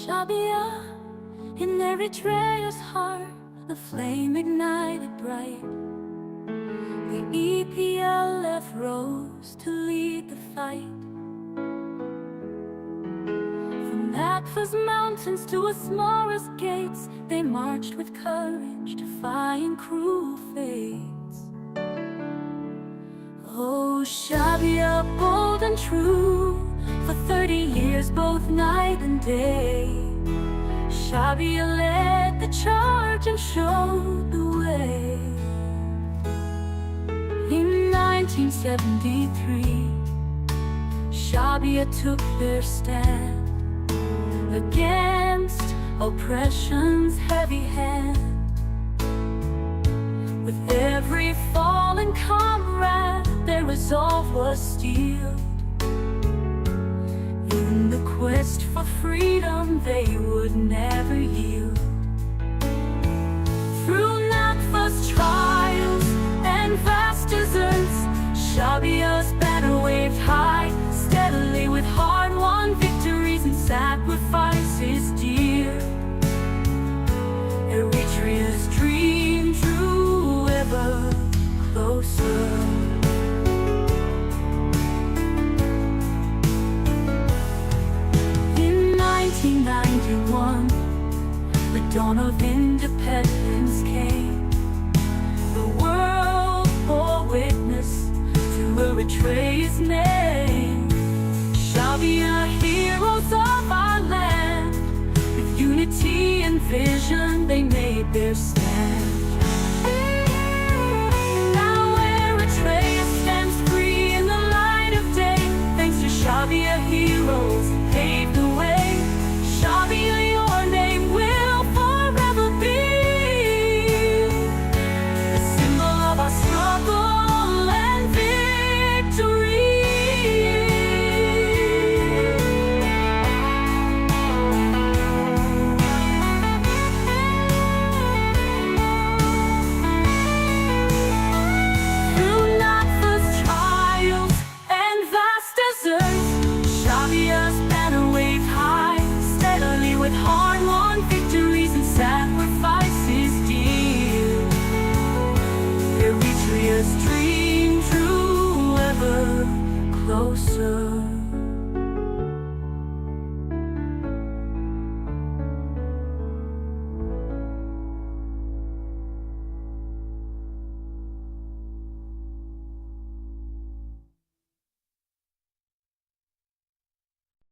Shabia, in Eritrea's heart, the flame ignited bright. The EPLF rose to lead the fight. From Nakfa's mountains to Asmara's gates, they marched with courage, defying cruel fates. Oh, Shabia, bold and true, for 30 years both night and day, Shabia led the charge and showed the way. In 1973, Shabia took their stand against oppression's heavy hand. With every fallen comrade, their resolve was steeled. In the quest for freedom, they would never yield. Through Nakfa's trials and vast deserts, Shabia's banner waved high, steadily with hard-won victories and sacrifices dear. Eritrea's dream drew ever closer. In 1991, the dawn of independence came. The world bore witness to Eritrea's name. Shabia